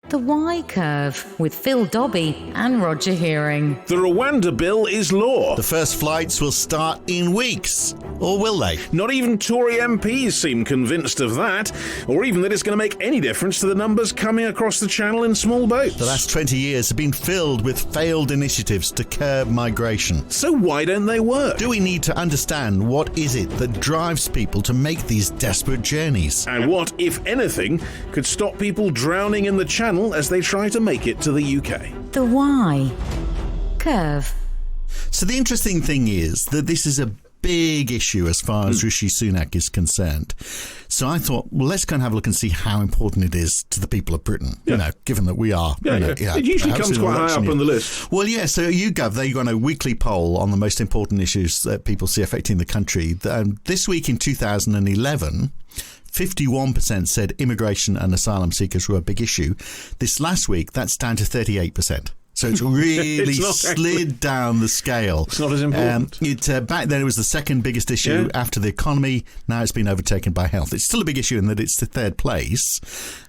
The Y Curve with Phil Dobby and Roger Hearing. The Rwanda bill is law. The first flights will start in weeks. Or will they? Not even Tory MPs seem convinced of that, or even that it's going to make any difference to the numbers coming across the channel in small boats. The last 20 years have been filled with failed initiatives to curb migration. So why don't they work? Do we need to understand what is it that drives people to make these desperate journeys? And what, if anything, could stop people drowning in the channel as they try to make it to the UK? The Y Curve. So the interesting thing is that this is a big issue as far as Rishi Sunak is concerned. So I thought, well, let's go and have a look and see how important it is to the people of Britain, given that we are. It usually comes quite high up on the list. Well, yeah, so YouGov, they've got a weekly poll on the most important issues that people see affecting the country. This week in 2011, 51% said immigration and asylum seekers were a big issue. This last week, that's down to 38%. So it's really slid down the scale. It's not as important. Back then, it was the second biggest issue after the economy. Now it's been overtaken by health. It's still a big issue in that it's the third place.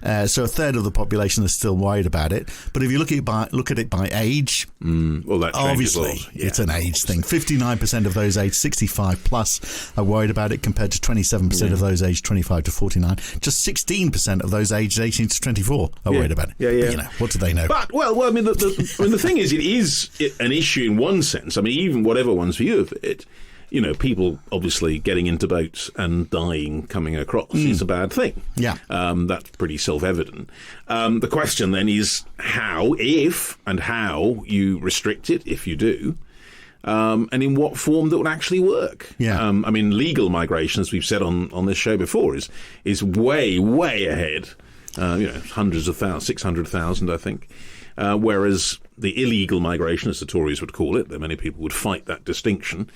So a third of the population is still worried about it. But if you look at it by age, well, that obviously it's an age thing. 59% of those aged 65 plus are worried about it, compared to 27% of those aged 25 to 49. Just 16% of those aged 18 to 24 are worried about it. But, what do they know? But, well, I mean, the thing is, it is an issue in one sense. I mean, even whatever one's view of it, people obviously getting into boats and dying coming across is a bad thing. Yeah. That's pretty self-evident. The question then is how you restrict it, if you do, and in what form that would actually work. Yeah. I mean, legal migration, as we've said on this show before, is way, way ahead. Hundreds of thousands, 600,000, I think. Whereas the illegal migration, as the Tories would call it, though many people would fight that distinction,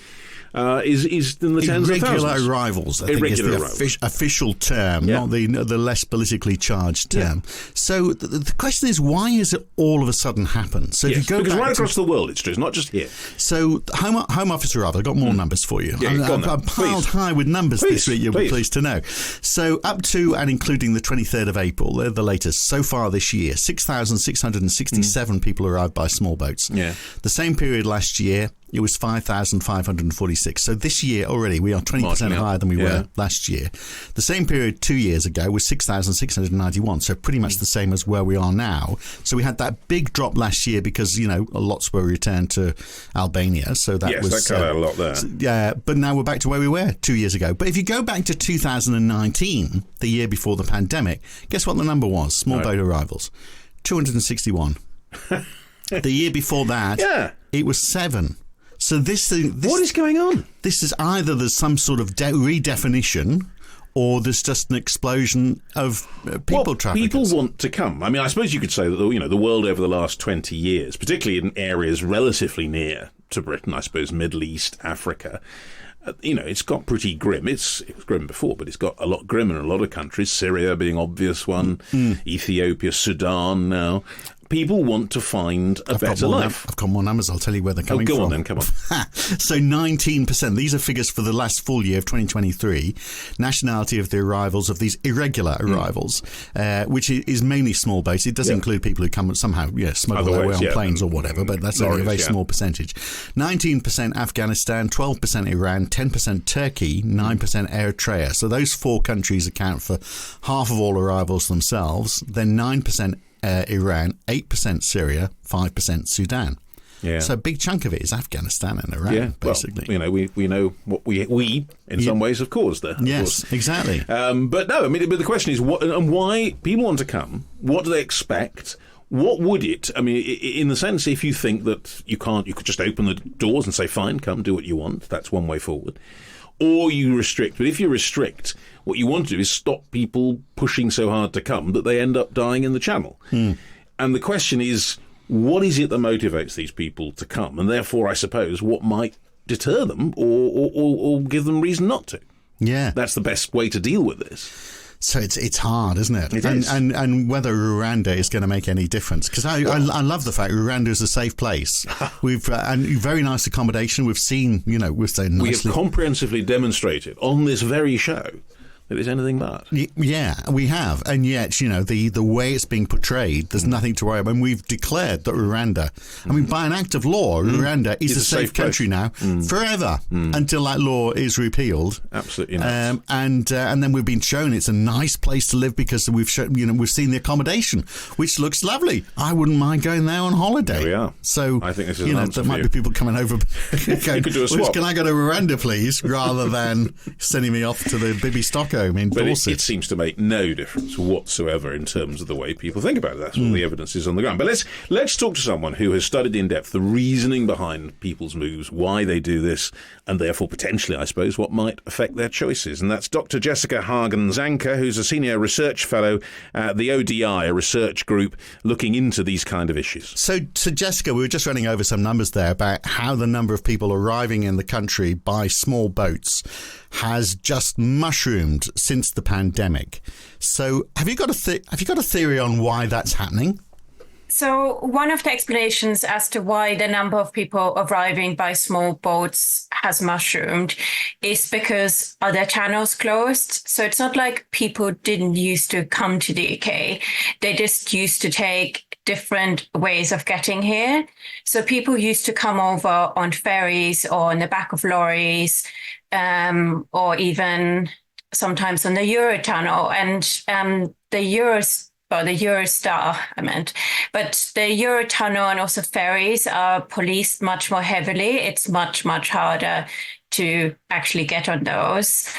is in the tens of thousands. Irregular arrivals, I think, is the official term, not the less politically charged term. So the question is, why has it all of a sudden happened? So if you go because right across the world, it's true. It's not just here. So Home Office arrival, I've got more numbers for you. I've piled high with numbers this week, you'll be pleased to know. So up to and including the 23rd of April, they're the latest, so far this year, 6,667 people arrived by small boats. Yeah. The same period last year, it was 5,546. So this year already we are 20% higher than we were last year. The same period 2 years ago was 6,691. So pretty much the same as where we are now. So we had that big drop last year because, lots were returned to Albania. So that that cut out a lot there. Yeah, but now we're back to where we were 2 years ago. But if you go back to 2019, the year before the pandemic, guess what the number was? Small boat arrivals. 261. The year before that, it was 7. So this what is going on? This is either there's some sort of redefinition, or there's just an explosion of people traffickers. People want to come. I mean, I suppose you could say that the world over the last 20 years, particularly in areas relatively near to Britain, I suppose Middle East, Africa, it's got pretty grim. It was grim before, but it's got a lot grimmer in a lot of countries. Syria being obvious one, Ethiopia, Sudan now. People want to find a better life. I've got more numbers. I'll tell you where they're coming from. Go on then, come on. So 19%. These are figures for the last full year of 2023. Nationality of the arrivals of these irregular arrivals, which is mainly small boats. It does include people who come somehow, smuggle their way on planes or whatever, but that's only a very small percentage. 19% Afghanistan, 12% Iran, 10% Turkey, 9% Eritrea. So those four countries account for half of all arrivals themselves. Then 9% Iran, 8% Syria, 5% Sudan. Yeah. So a big chunk of it is Afghanistan and Iran, basically. Well, we know what we in some ways have caused there. Yes, exactly. But no, I mean, but the question is what and why people want to come. What do they expect? What would it? I mean, in the sense, if you think that you could just open the doors and say, "Fine, come, do what you want." That's one way forward. Or you restrict. But if you restrict, what you want to do is stop people pushing so hard to come that they end up dying in the channel. And the question is, what is it that motivates these people to come? And therefore, I suppose, what might deter them or give them reason not to? Yeah. That's the best way to deal with this. So it's hard, isn't it? It is. And whether Rwanda is going to make any difference. Because I love the fact Rwanda is a safe place. We've and very nice accommodation. We've seen, we have comprehensively demonstrated on this very show that it's anything but. Yeah, we have. And yet, the way it's being portrayed, there's nothing to worry about. And we've declared that Rwanda, by an act of law, Rwanda is a safe country now forever until that law is repealed. Absolutely not. And then we've been shown it's a nice place to live because we've seen the accommodation, which looks lovely. I wouldn't mind going there on holiday. There we are. So I think this is an answer there for might you. be people coming over going, You could do a swap. can I go to Rwanda, please, rather than sending me off to the Bibby Stockholm in But Dorset. it seems to make no difference whatsoever in terms of the way people think about it. That's what the evidence is on the ground. But let's talk to someone who has studied in depth the reasoning behind people's moves, why they do this, and therefore potentially, I suppose, what might affect their choices. And that's Dr. Jessica Hagen-Zanker, who's a senior research fellow at the ODI, a research group looking into these kind of issues. So Jessica, we were just running over some numbers there about how the number of people arriving in the country by small boats has just mushroomed since the pandemic. So have you got a theory on why that's happening? So one of the explanations as to why the number of people arriving by small boats has mushroomed is because other channels closed. So it's not like people didn't used to come to the UK. They just used to take different ways of getting here. So people used to come over on ferries or on the back of lorries, or even sometimes on the Eurotunnel. And the Eurostar, I meant. But the Eurotunnel and also ferries are policed much more heavily. It's much, much harder to actually get on those.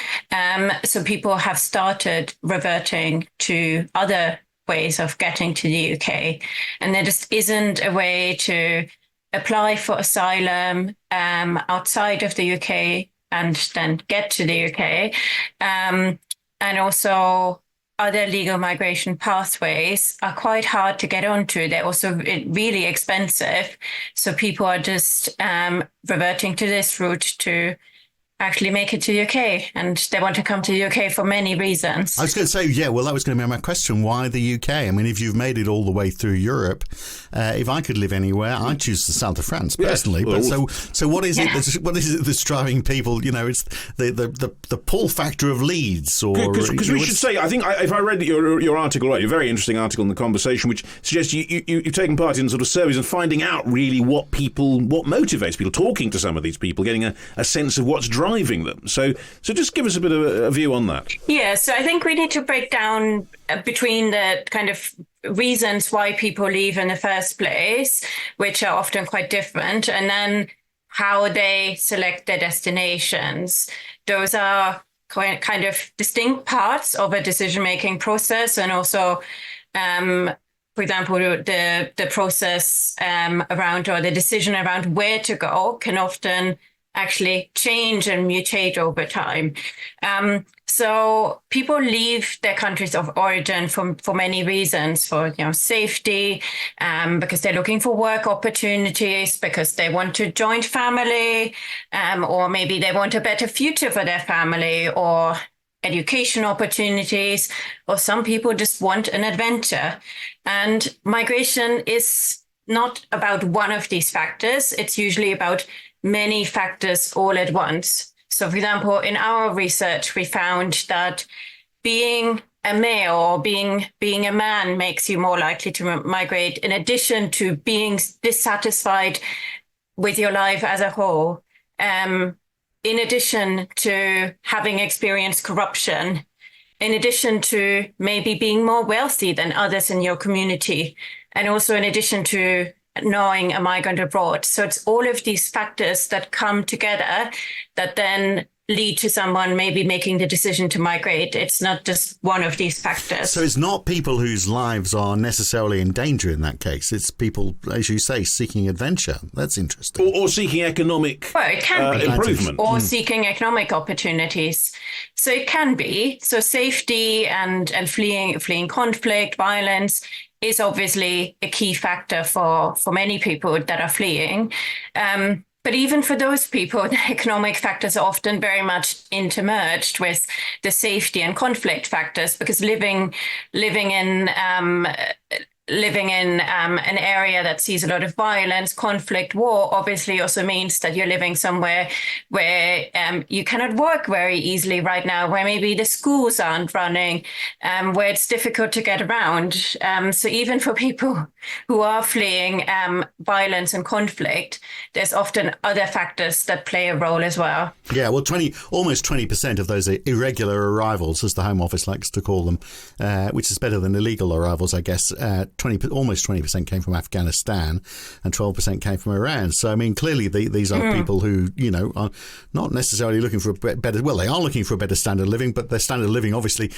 So people have started reverting to other ways of getting to the UK. And there just isn't a way to apply for asylum outside of the UK and then get to the UK. And also other legal migration pathways are quite hard to get onto. They're also really expensive. So people are just reverting to this route to actually make it to the UK, and they want to come to the UK for many reasons. I was going to say, that was going to be my question. Why the UK? I mean, if you've made it all the way through Europe, if I could live anywhere, I'd choose the south of France personally. Yes, but so what is it? What is it that's driving people? It's the pull factor of Leeds, or because we should say, I think if I read your article right, a very interesting article in The Conversation, which suggests you've taken part in sort of surveys and finding out really what motivates people, talking to some of these people, getting a sense of what's driving them. So just give us a bit of a view on that. Yeah, so I think we need to break down between the kind of reasons why people leave in the first place, which are often quite different, and then how they select their destinations. Those are kind of distinct parts of a decision-making process, and also for example, the process around, or the decision around where to go can often actually change and mutate over time. So people leave their countries of origin for many reasons, for safety, because they're looking for work opportunities, because they want to join family, or maybe they want a better future for their family, or education opportunities, or some people just want an adventure. And migration is not about one of these factors. It's usually about many factors all at once. So, for example, in our research, we found that being a male or being a man makes you more likely to migrate, in addition to being dissatisfied with your life as a whole, in addition to having experienced corruption, in addition to maybe being more wealthy than others in your community, and also in addition to knowing a migrant abroad. So it's all of these factors that come together that then lead to someone maybe making the decision to migrate. It's not just one of these factors. So it's not people whose lives are necessarily in danger in that case. It's people, as you say, seeking adventure. That's interesting. Or seeking economic it can be. improvement. Or seeking economic opportunities. So it can be. So safety and fleeing conflict, violence is obviously a key factor for many people that are fleeing. But even for those people, the economic factors are often very much intermerged with the safety and conflict factors, because living in living in an area that sees a lot of violence, conflict, war, obviously also means that you're living somewhere where you cannot work very easily right now, where maybe the schools aren't running, where it's difficult to get around. So even for people who are fleeing violence and conflict, there's often other factors that play a role as well. Yeah, well, almost 20% of those irregular arrivals, as the Home Office likes to call them, which is better than illegal arrivals, I guess. Almost 20% came from Afghanistan, and 12% came from Iran. So, I mean, clearly these are people who, are not necessarily looking for a better. Well, they are looking for a better standard of living, but their standard of living obviously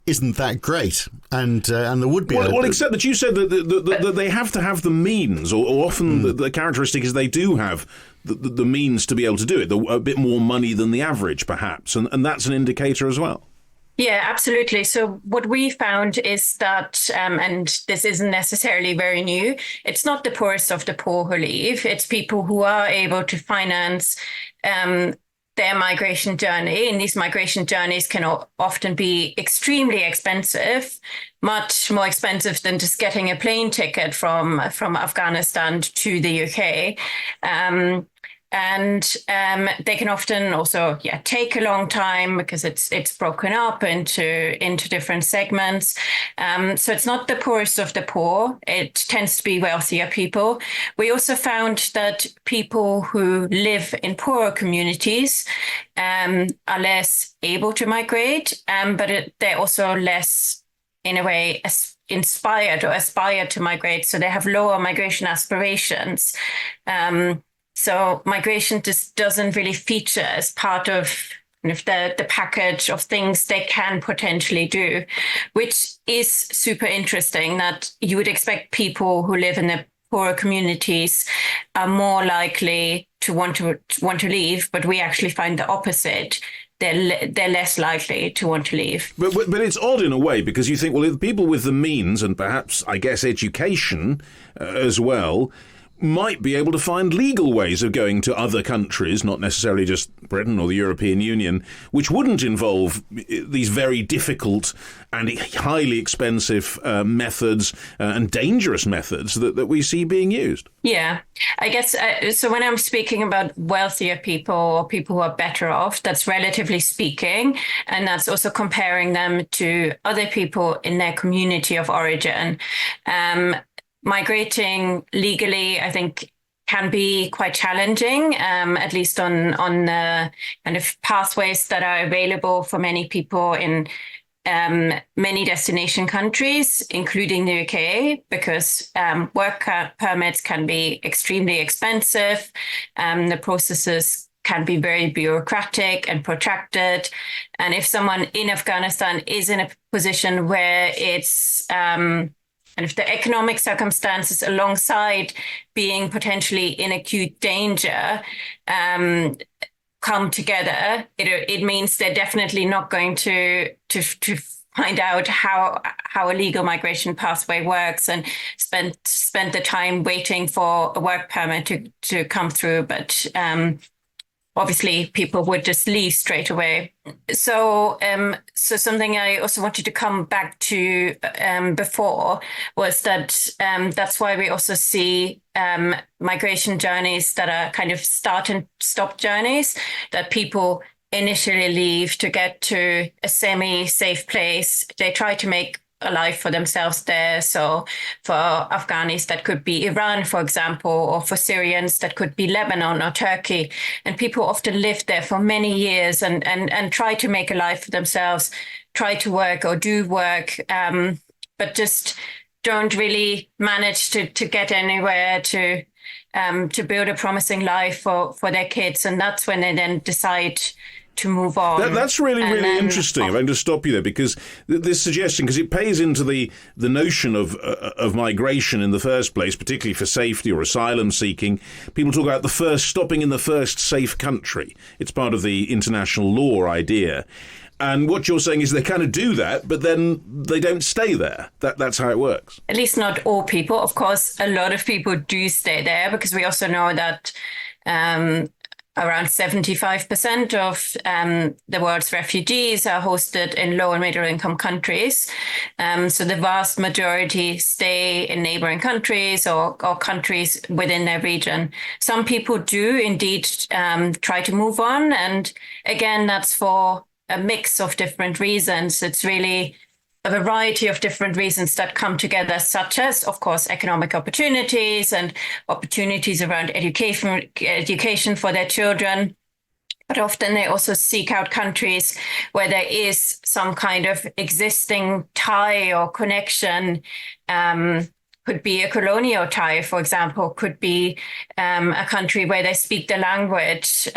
isn't that great, and there would be. Well, except that you said that they have to have the means, or often the characteristic is they do have the means to be able to do it. A bit more money than the average, perhaps, and that's an indicator as well. Yeah, absolutely. So what we found is that, and this isn't necessarily very new, it's not the poorest of the poor who leave. It's people who are able to finance their migration journey. And these migration journeys can often be extremely expensive, much more expensive than just getting a plane ticket from Afghanistan to the UK. And they can often also take a long time because it's broken up into different segments. So it's not the poorest of the poor. It tends to be wealthier people. We also found that people who live in poorer communities are less able to migrate, but they're also less, in a way, inspired or aspire to migrate. So they have lower migration aspirations. So migration just doesn't really feature as part of the package of things they can potentially do, which is super interesting, that you would expect people who live in the poorer communities are more likely to want to leave, but we actually find the opposite. They're less likely to want to leave. But it's odd in a way, because you think, well, if people with the means and perhaps, I guess, education as well, might be able to find legal ways of going to other countries, not necessarily just Britain or the European Union, which wouldn't involve these very difficult and highly expensive methods and dangerous methods that we see being used. Yeah, I guess so. When I'm speaking about wealthier people or people who are better off, that's relatively speaking, and that's also comparing them to other people in their community of origin. Migrating legally, I think, can be quite challenging, at least on the kind of pathways that are available for many people in many destination countries, including the UK, because work permits can be extremely expensive. The processes can be very bureaucratic and protracted. And if someone in Afghanistan is in a position where it's and if the economic circumstances alongside being potentially in acute danger come together, it means they're definitely not going to find out how a legal migration pathway works and spend the time waiting for a work permit to come through. But obviously, people would just leave straight away. So something I also wanted to come back to before was that that's why we also see migration journeys that are kind of start and stop journeys, that people initially leave to get to a semi-safe place. They try to make a life for themselves there. So for Afghanis, that could be Iran, for example, or for Syrians, that could be Lebanon or Turkey. And people often live there for many years and try to make a life for themselves, try to work or do work, but just don't really manage to get anywhere to build a promising life for their kids. And that's when they then decide to move on. That's really interesting. If I can just stop you there, because this suggestion, because it pays into the notion of migration in the first place, particularly for safety or asylum seeking. People talk about stopping in the first safe country. It's part of the international law idea. And what you're saying is they kind of do that, but then they don't stay there. That's how it works. At least not all people. Of course, a lot of people do stay there, because we also know that around 75% of the world's refugees are hosted in low and middle income countries. So the vast majority stay in neighboring countries or countries within their region. Some people do indeed try to move on. And again, that's for a mix of different reasons. It's really a variety of different reasons that come together, such as, of course, economic opportunities and opportunities around education for their children. But often they also seek out countries where there is some kind of existing tie or connection. Could be a colonial tie, for example, could be a country where they speak the language,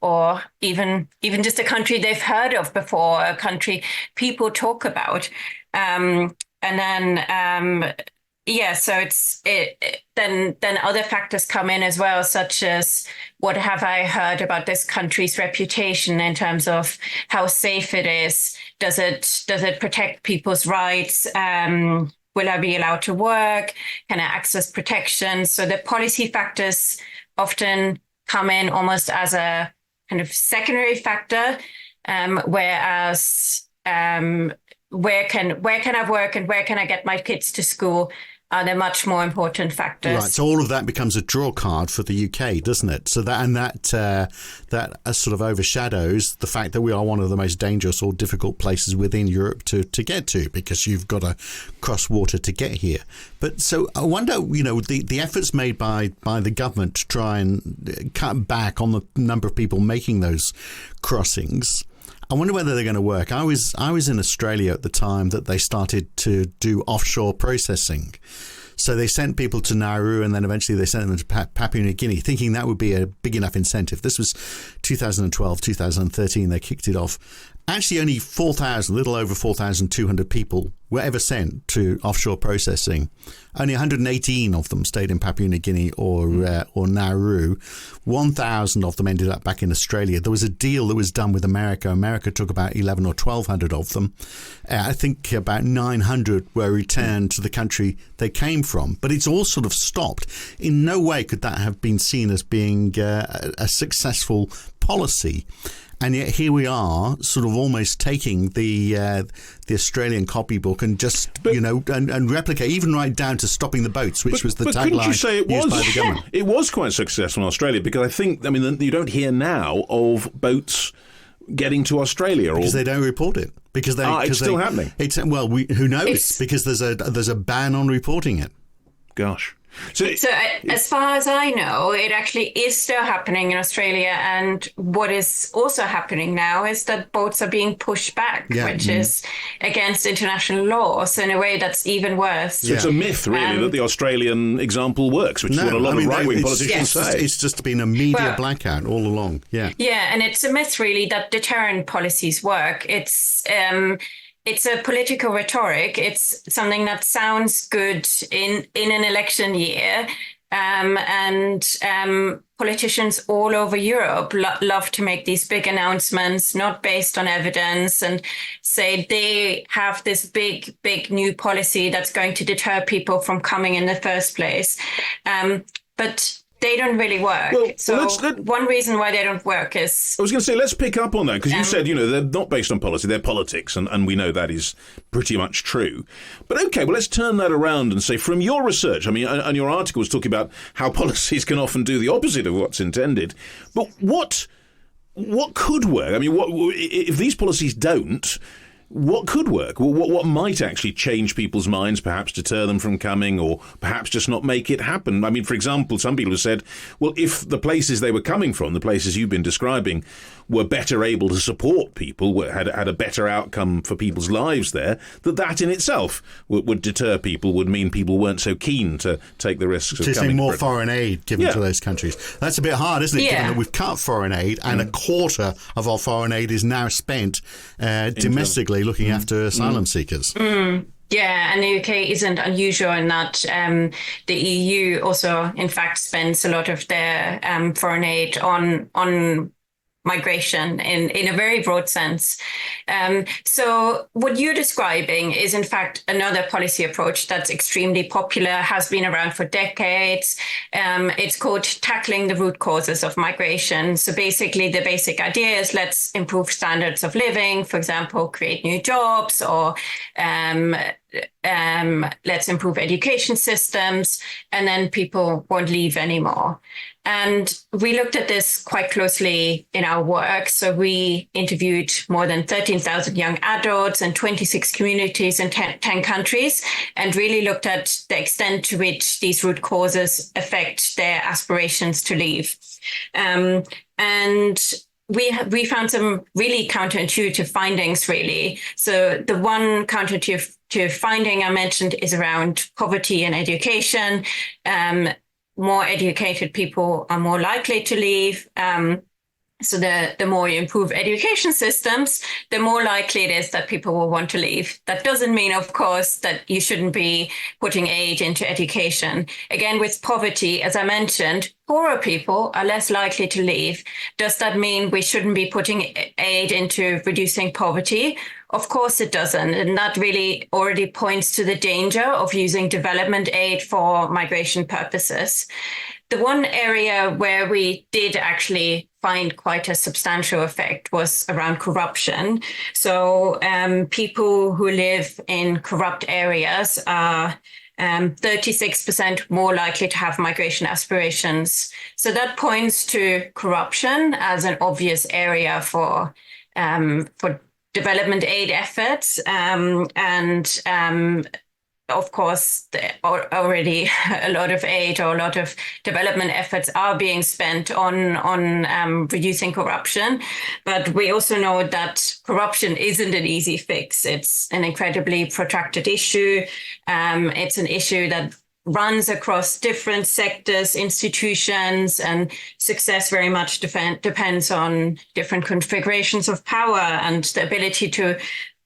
or even just a country they've heard of before, a country people talk about. So then other factors come in as well, such as what have I heard about this country's reputation in terms of how safe it is? Does it protect people's rights? Will I be allowed to work? Can I access protection? So the policy factors often come in almost as a kind of secondary factor, whereas where can I work and where can I get my kids to school are the much more important factors. Right, so all of that becomes a draw card for the UK, doesn't it? So that sort of overshadows the fact that we are one of the most dangerous or difficult places within Europe to get to, because you've got to cross water to get here. But so I wonder, the efforts made by the government to try and cut back on the number of people making those crossings, I wonder whether they're going to work. I was in Australia at the time that they started to do offshore processing. So they sent people to Nauru and then eventually they sent them to Papua New Guinea, thinking that would be a big enough incentive. This was 2012, 2013, they kicked it off. Actually, only 4,000, a little over 4,200 people were ever sent to offshore processing. Only 118 of them stayed in Papua New Guinea or Nauru. 1,000 of them ended up back in Australia. There was a deal that was done with America. America took about 1,100 or 1,200 of them. I think about 900 were returned to the country they came from. But it's all sort of stopped. In no way could that have been seen as being a successful policy. And yet here we are, sort of almost taking the Australian copybook and just, and replicate, even right down to stopping the boats, which was the tagline couldn't you say it used was, by the government. It was quite successful in Australia, because I think, you don't hear now of boats getting to Australia. Because they don't report it. Because it's still happening. Who knows? Because there's a ban on reporting it. Gosh. So as far as I know, it actually is still happening in Australia. And what is also happening now is that boats are being pushed back, which is against international law. So in a way, that's even worse. So it's a myth, really, that the Australian example works, which is what a lot of right-wing politicians say. It's just been a media blackout all along. Yeah. Yeah, and it's a myth, really, that deterrent policies work. It's a political rhetoric. It's something that sounds good in an election year. Politicians all over Europe love to make these big announcements, not based on evidence, and say they have this big new policy that's going to deter people from coming in the first place. But they don't really work. One reason why they don't work is... I was going to say, let's pick up on that, because you said, they're not based on policy, they're politics, and we know that is pretty much true. But okay, well, let's turn that around and say, from your research, and your article was talking about how policies can often do the opposite of what's intended, but what could work? If these policies don't, what could work? What might actually change people's minds, perhaps deter them from coming, or perhaps just not make it happen? For example, some people have said, well, if the places they were coming from, the places you've been describing, were better able to support people, had a better outcome for people's lives there, that in itself would deter people, would mean people weren't so keen to take the risks of coming. To say more foreign aid given to those countries. That's a bit hard, isn't it, given that we've cut foreign aid and a quarter of our foreign aid is now spent domestically looking after asylum seekers. Yeah, and the UK isn't unusual in that the EU also, in fact, spends a lot of their foreign aid on migration in a very broad sense. So what you're describing is, in fact, another policy approach that's extremely popular, has been around for decades. It's called tackling the root causes of migration. So basically, the basic idea is let's improve standards of living, for example, create new jobs, or let's improve education systems, and then people won't leave anymore. And we looked at this quite closely in our work. So we interviewed more than 13,000 young adults in 26 communities in 10 countries, and really looked at the extent to which these root causes affect their aspirations to leave. And we found some really counterintuitive findings, really. So the one counterintuitive finding I mentioned is around poverty and education. More educated people are more likely to leave. So the more you improve education systems, the more likely it is that people will want to leave. That doesn't mean, of course, that you shouldn't be putting aid into education. Again, with poverty, as I mentioned, poorer people are less likely to leave. Does that mean we shouldn't be putting aid into reducing poverty? Of course it doesn't. And that really already points to the danger of using development aid for migration purposes. The one area where we did actually find quite a substantial effect was around corruption. So people who live in corrupt areas are 36% more likely to have migration aspirations. So that points to corruption as an obvious area for development aid efforts. Of course, already a lot of aid or a lot of development efforts are being spent on reducing corruption. But we also know that corruption isn't an easy fix. It's an incredibly protracted issue. It's an issue that runs across different sectors, institutions, and success very much depends on different configurations of power and the ability to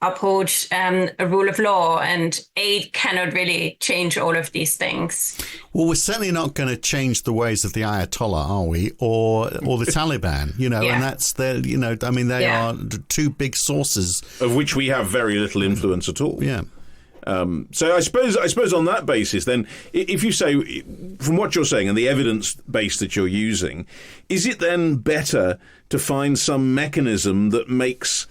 uphold a rule of law, and aid cannot really change all of these things. Well, we're certainly not going to change the ways of the Ayatollah, are we? Or the Taliban, and that's they are two big sources of which we have very little influence at all. Yeah. So I suppose on that basis, then, if you say, from what you're saying and the evidence base that you're using, is it then better to find some mechanism that makes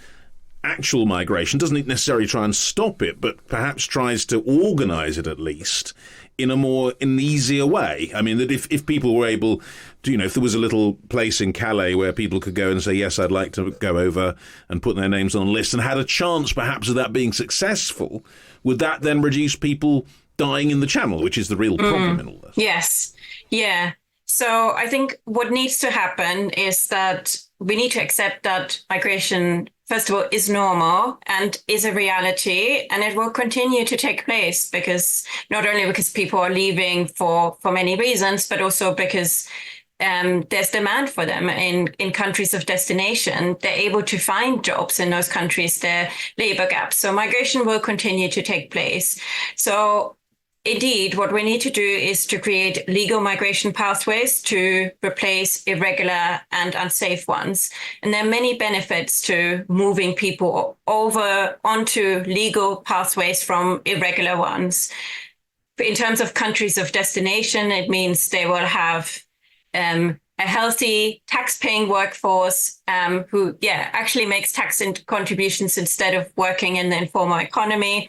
actual migration, doesn't necessarily try and stop it, but perhaps tries to organise it at least in an easier way? I mean, that if people were able to, if there was a little place in Calais where people could go and say, yes, I'd like to go over and put their names on a list, and had a chance perhaps of that being successful, would that then reduce people dying in the Channel, which is the real problem in all this? Yes. Yeah. So I think what needs to happen is that we need to accept that migration, first of all, is normal and is a reality, and it will continue to take place, because not only because people are leaving for many reasons, but also because there's demand for them in countries of destination. They're able to find jobs in those countries, there are labor gaps. So migration will continue to take place. So indeed, what we need to do is to create legal migration pathways to replace irregular and unsafe ones. And there are many benefits to moving people over onto legal pathways from irregular ones. In terms of countries of destination, it means they will have a healthy tax-paying workforce who actually makes tax contributions instead of working in the informal economy.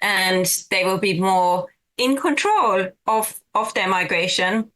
And they will be more in control of their migration.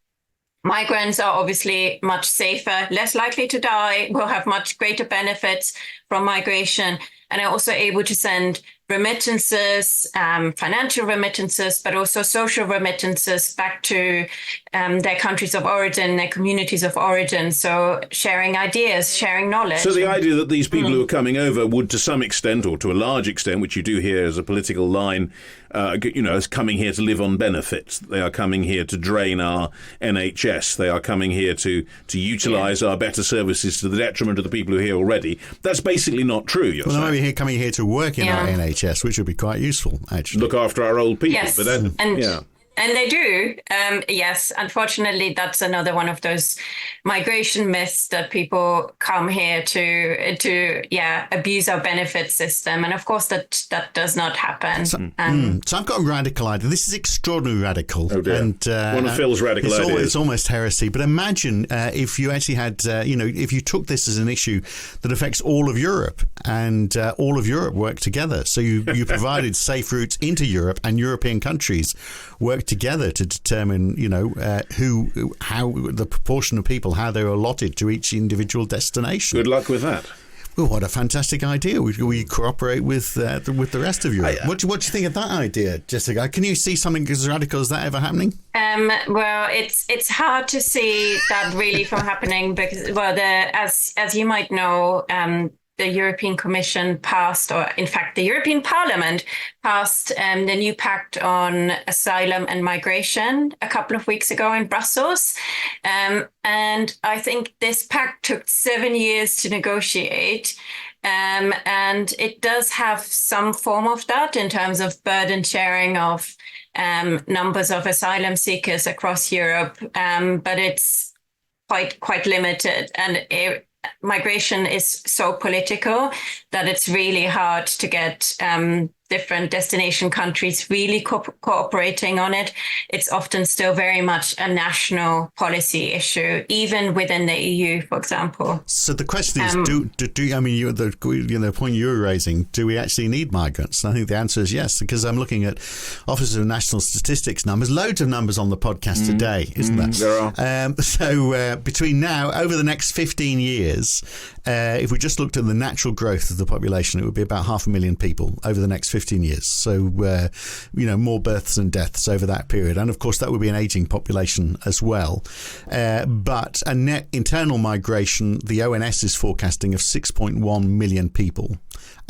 Migrants are obviously much safer, less likely to die, will have much greater benefits from migration, and are also able to send remittances, financial remittances, but also social remittances back to their countries of origin, their communities of origin. So sharing ideas, sharing knowledge. So the idea that these people who are coming over would, to some extent, or to a large extent, which you do hear as a political line, as coming here to live on benefits. They are coming here to drain our NHS. They are coming here to utilise our better services to the detriment of the people who are here already. That's basically not true. You're saying. Maybe coming here to work in our NHS, which would be quite useful, actually. Look after our old people. Yes, but then, And they do. Yes, unfortunately, that's another one of those migration myths that people come here to abuse our benefit system. And of course, that does not happen. So I've got a radical idea. This is extraordinarily radical. Oh dear. And, one of Phil's radical ideas. It's almost heresy. But imagine if you actually had, if you took this as an issue that affects all of Europe, and all of Europe worked together. So you provided safe routes into Europe, and European countries worked together to determine, how the proportion of people, how they were allotted to each individual destination. Good luck with that. Well, what a fantastic idea. We cooperate with the rest of Europe. What do you think of that idea, Jessica? Can you see something as radical as that ever happening? Well, it's hard to see that really from happening because, as you might know, the European Commission passed, or in fact, the European Parliament passed the new pact on asylum and migration a couple of weeks ago in Brussels. And I think this pact took 7 years to negotiate. And it does have some form of that in terms of burden sharing of numbers of asylum seekers across Europe. But it's quite limited. And migration is so political that it's really hard to get different destination countries really cooperating on it. It's often still very much a national policy issue, even within the EU, for example. So the question is, the point you were raising, do we actually need migrants? And I think the answer is yes, because I'm looking at Office of National Statistics numbers, loads of numbers on the podcast today, isn't there? There are. So between now, over the next 15 years, if we just looked at the natural growth of the population, it would be about 500,000 people over the next 15 years. So, more births and deaths over that period. And of course, that would be an aging population as well. But a net internal migration, the ONS is forecasting of 6.1 million people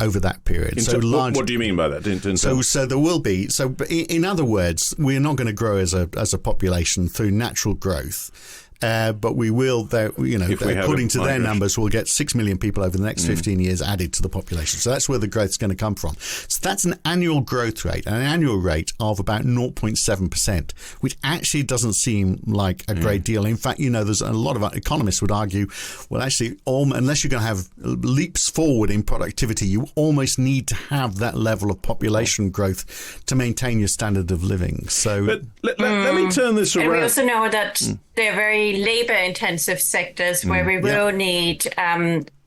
over that period. What do you mean by that? So there will be. So in other words, we're not going to grow as a population through natural growth. But we will, according to their numbers, we'll get 6 million people over the next 15 years added to the population. So that's where the growth is going to come from. So that's an annual growth rate, an annual rate of about 0.7%, which actually doesn't seem like a great deal. In fact, there's a lot of economists would argue, well, actually, unless you're going to have leaps forward in productivity, you almost need to have that level of population growth to maintain your standard of living. So, but let me turn this around. And we also know that they're very labor-intensive sectors where we will need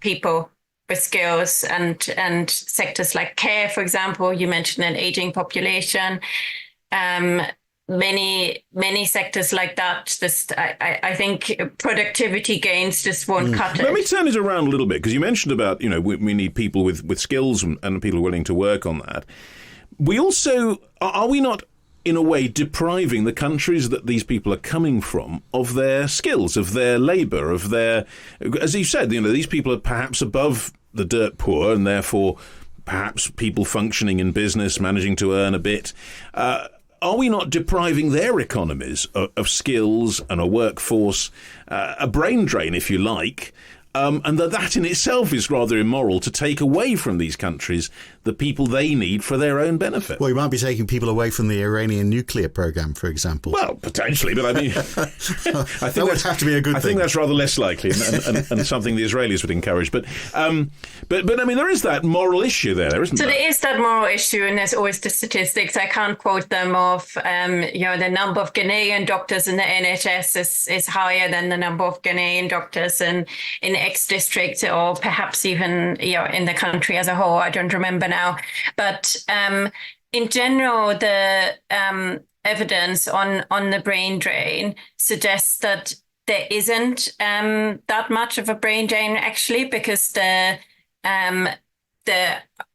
people with skills, and sectors like care, for example. You mentioned an aging population. Many sectors like that. I think productivity gains just won't cut it. Let me turn it around a little bit, because you mentioned about we need people with skills and people willing to work on that. We also are we not, in a way, depriving the countries that these people are coming from of their skills, of their labour, of their, as you said, these people are perhaps above the dirt poor, and therefore perhaps people functioning in business, managing to earn a bit. Are we not depriving their economies of skills and a workforce, a brain drain, if you like? And that in itself is rather immoral, to take away from these countries the people they need for their own benefit. Well, you might be taking people away from the Iranian nuclear program, for example. Well, potentially, but I mean, I think that would have to be a good thing. I think that's rather less likely, and something the Israelis would encourage. But I mean, there is that moral issue there, isn't there? So there is that moral issue, and there's always the statistics. I can't quote them of, the number of Ghanaian doctors in the NHS is higher than the number of Ghanaian doctors in X district, or perhaps even in the country as a whole. I don't remember now, but in general, the evidence on the brain drain suggests that there isn't that much of a brain drain actually, because the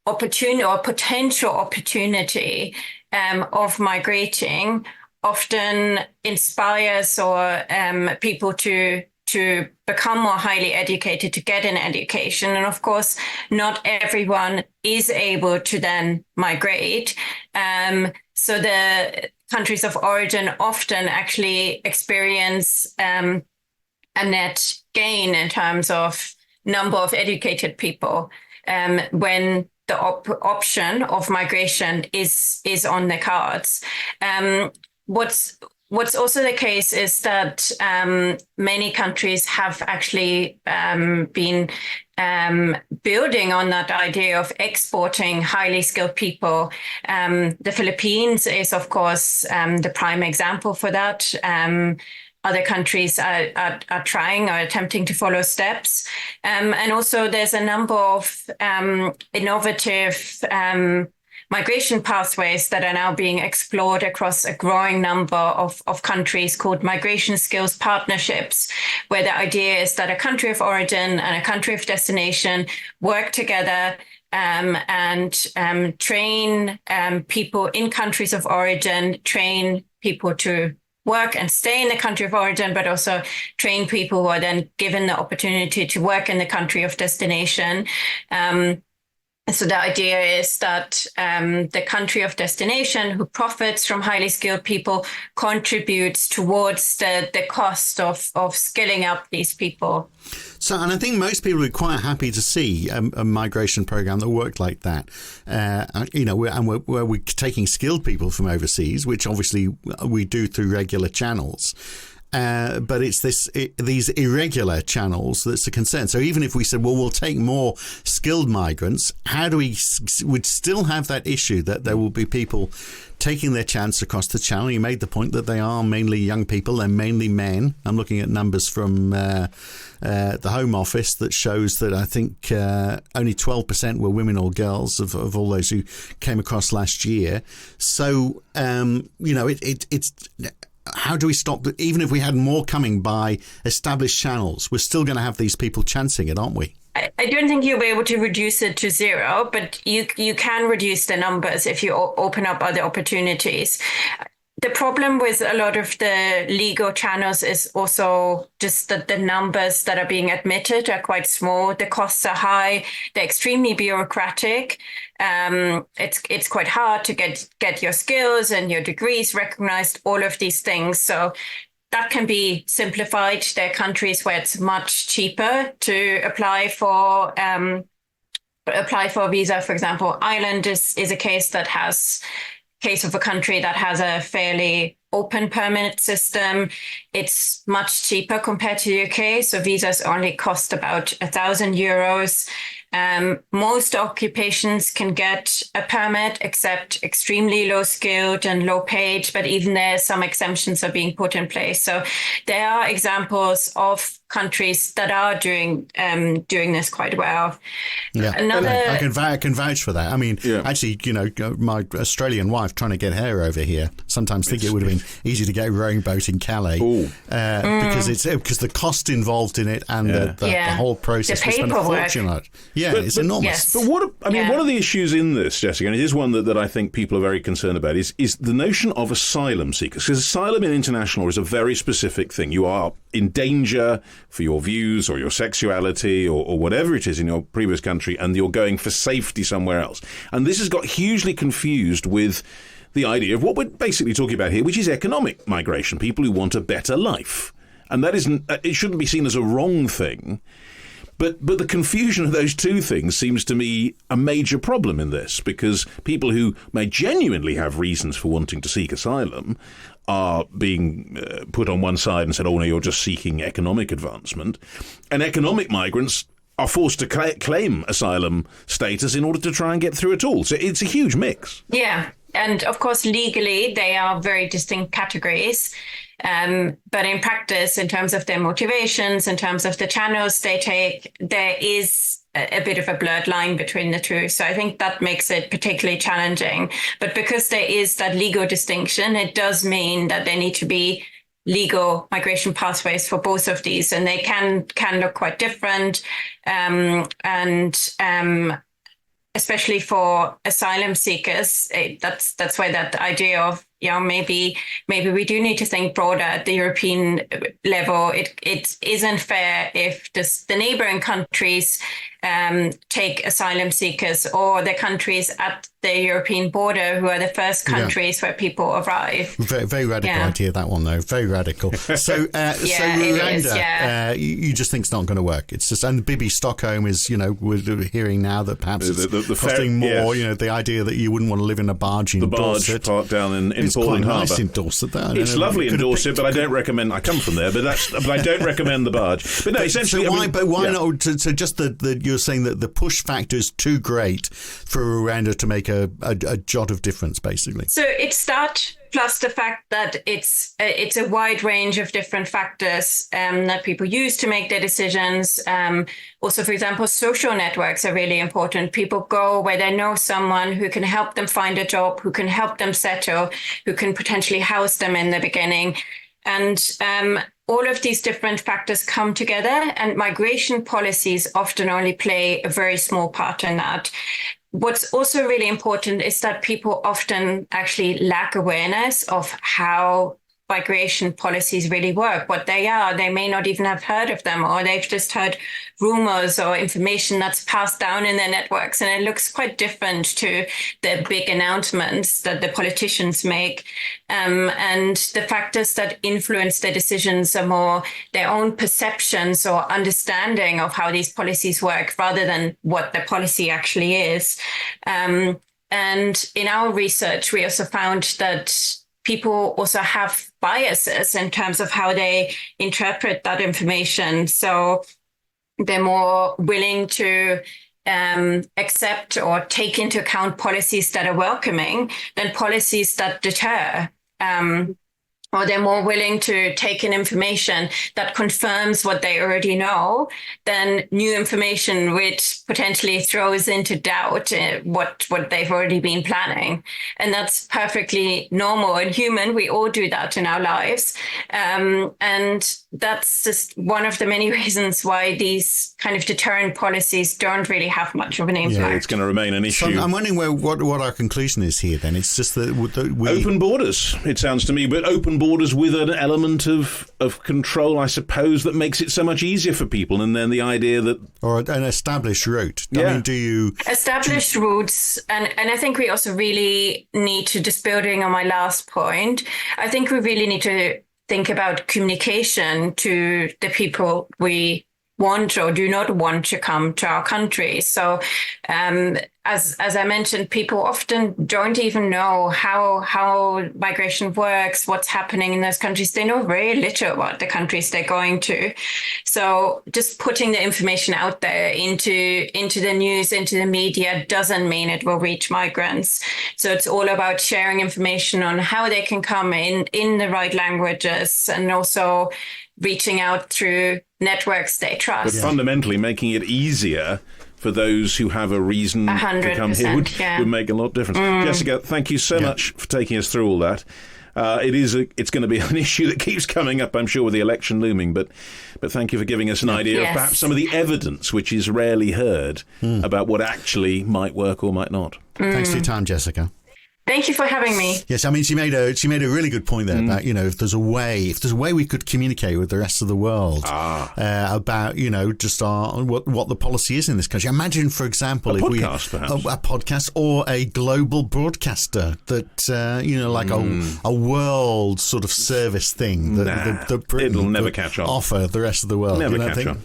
opportunity or potential opportunity of migrating often inspires or people to become more highly educated, to get an education. And of course, not everyone is able to then migrate. So the countries of origin often actually experience a net gain in terms of number of educated people when the option of migration is on the cards. What's also the case is that many countries have actually been building on that idea of exporting highly skilled people. The Philippines is, of course, the prime example for that. Other countries are trying or attempting to follow steps. And also there's a number of innovative migration pathways that are now being explored across a growing number of countries called migration skills partnerships, where the idea is that a country of origin and a country of destination work together and train people in countries of origin, train people to work and stay in the country of origin, but also train people who are then given the opportunity to work in the country of destination. So the idea is that the country of destination who profits from highly skilled people contributes towards the cost of skilling up these people. So, and I think most people are quite happy to see a migration program that worked like that. Where we're taking skilled people from overseas, which obviously we do through regular channels. But it's these irregular channels that's a concern. So even if we said, well, we'll take more skilled migrants, how do would still have that issue that there will be people taking their chance across the channel? You made the point that they are mainly young people. They're mainly men. I'm looking at numbers from the Home Office that shows that I think only 12% were women or girls of all those who came across last year. So, it's... How do we stop that? Even if we had more coming by established channels, we're still going to have these people chancing it, aren't we? I don't think you'll be able to reduce it to zero, but you can reduce the numbers if you open up other opportunities. The problem with a lot of the legal channels is also just that the numbers that are being admitted are quite small. The costs are high. They're extremely bureaucratic. It's quite hard to get your skills and your degrees recognized, all of these things. So that can be simplified. There are countries where it's much cheaper to apply for a visa. For example, Ireland is a case of a country that has a fairly open permit system. It's much cheaper compared to the UK. So visas only cost about €1,000. Most occupations can get a permit except extremely low skilled and low paid, but even there, some exemptions are being put in place. So there are examples of countries that are doing this quite well. Yeah, I can vouch for that. I mean, actually, my Australian wife trying to get her over here. Sometimes think it would have been easy to get a rowing boat in Calais because the cost involved in it and the whole process. We spent a fortune on it. Yeah, it's enormous. Yes. But one of the issues in this, Jessica, and it is one that I think people are very concerned about, is the notion of asylum seekers. Because asylum in international is a very specific thing. You are in danger for your views or your sexuality or whatever it is in your previous country, and you're going for safety somewhere else. And this has got hugely confused with the idea of what we're basically talking about here, which is economic migration, people who want a better life. And that it shouldn't be seen as a wrong thing. But the confusion of those two things seems to me a major problem in this, because people who may genuinely have reasons for wanting to seek asylum are being put on one side and said, oh, no, you're just seeking economic advancement. And economic migrants are forced to claim asylum status in order to try and get through it all. So it's a huge mix. Yeah. And of course, legally, they are very distinct categories. But in practice, in terms of their motivations, in terms of the channels they take, there is a bit of a blurred line between the two. So I think that makes it particularly challenging. But because there is that legal distinction, it does mean that there need to be legal migration pathways for both of these, and they can look quite different. Especially for asylum seekers, that's why that idea of maybe we do need to think broader at the European level. It isn't fair if the neighboring countries take asylum seekers, or the countries at the European border who are the first countries where people arrive. Very, very radical idea, that one, though. Very radical. So, Rwanda, you just think it's not going to work. It's just, and Bibi Stockholm is, we're hearing now that perhaps it's costing more. The idea that you wouldn't want to live in a barge in Dorset. The barge park down in It's Pauling quite Harbour. nice in Dorset. It's lovely in Dorset, but I don't recommend. I come from there, but I don't recommend the barge. But no, essentially, so why not? So just that you're saying that the push factor is too great for Rwanda to make a jot of difference, basically. So it's that plus the fact that it's a wide range of different factors that people use to make their decisions. Also, for example, social networks are really important. People go where they know someone who can help them find a job, who can help them settle, who can potentially house them in the beginning. And all of these different factors come together, and migration policies often only play a very small part in that. What's also really important is that people often actually lack awareness of how migration policies really work, what they are. They may not even have heard of them, or they've just heard rumors or information that's passed down in their networks. And it looks quite different to the big announcements that the politicians make. And the factors that influence their decisions are more their own perceptions or understanding of how these policies work rather than what the policy actually is. And in our research, we also found that people also have biases in terms of how they interpret that information. So they're more willing to accept or take into account policies that are welcoming than policies that deter. Or they're more willing to take in information that confirms what they already know than new information which potentially throws into doubt what they've already been planning. And that's perfectly normal and human. We all do that in our lives. And that's just one of the many reasons why these kind of deterrent policies don't really have much of an impact. Yeah, it's going to remain an issue. So I'm wondering what our conclusion is here then. It's just that we... Open borders, it sounds to me, but open borders with an element of control, I suppose, that makes it so much easier for people. And then the idea that... Or an established route. Yeah. I mean, do you... Established routes. And I think we also really need to, just building on my last point, I think we really need to think about communication to the people we want or do not want to come to our country. So as I mentioned, people often don't even know how migration works, what's happening in those countries. They know very little about the countries they're going to. So just putting the information out there into the news, into the media, doesn't mean it will reach migrants. So it's all about sharing information on how they can come in the right languages, and also reaching out through networks they trust. But fundamentally making it easier for those who have a reason to come here would make a lot of difference. Jessica, thank you so much for taking us through all that. It's going to be an issue that keeps coming up, I'm sure, with the election looming, but thank you for giving us an idea of perhaps some of the evidence which is rarely heard about what actually might work or might not. Thanks for your time, Jessica. Thank you for having me. Yes, I mean, she made a really good point there about, if there's a way we could communicate with the rest of the world about, just what the policy is in this country. Imagine, for example, a podcast or a global broadcaster that, like a world sort of service thing that Britain it'll never catch on. Offer the rest of the world. Never catch on.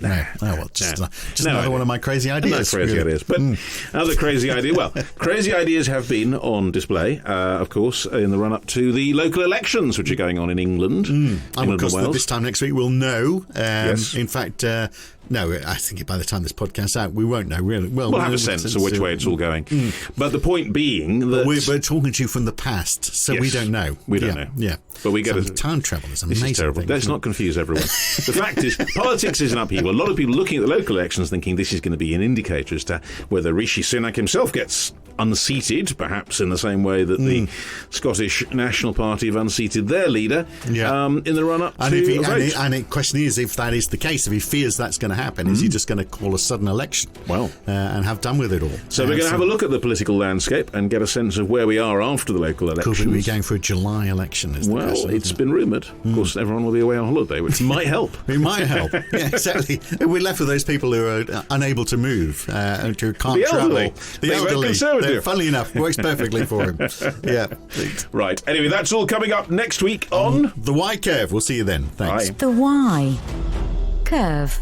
Just another one of my crazy ideas. But another crazy idea. Well, crazy ideas have been on display. Of course, in the run-up to the local elections, which are going on in England. And of course, Wales. this time next week we'll know. Yes. In fact, no, I think by the time this podcast's out, we won't know really. Well, we'll have a sense of which way it's all going. But the point being that... We're talking to you from the past, so we don't know. We don't know. Yeah. But we get time travel is amazing. This is terrible. Let's not confuse everyone. The fact is, politics is an upheaval. A lot of people looking at the local elections thinking this is going to be an indicator as to whether Rishi Sunak himself gets unseated, perhaps in the same way that the Scottish National Party have unseated their leader in the run-up to a vote. And the question is, if that is the case, if he fears that's going to happen, is he just going to call a sudden election and have done with it all? So we're going to have a look at the political landscape and get a sense of where we are after the local elections. Could we be going for a July election? Well, actually. it's been rumoured. Of course, everyone will be away on holiday, which might help. It might help. Yeah, exactly. We're left with those people who are unable to move, and who can't The travel. elderly. The They went elderly. Conservative. Funnily enough, works perfectly for him. Yeah. Right. Anyway, that's all coming up next week on The Y Curve. We'll see you then. Thanks. Bye. The Y. Curve.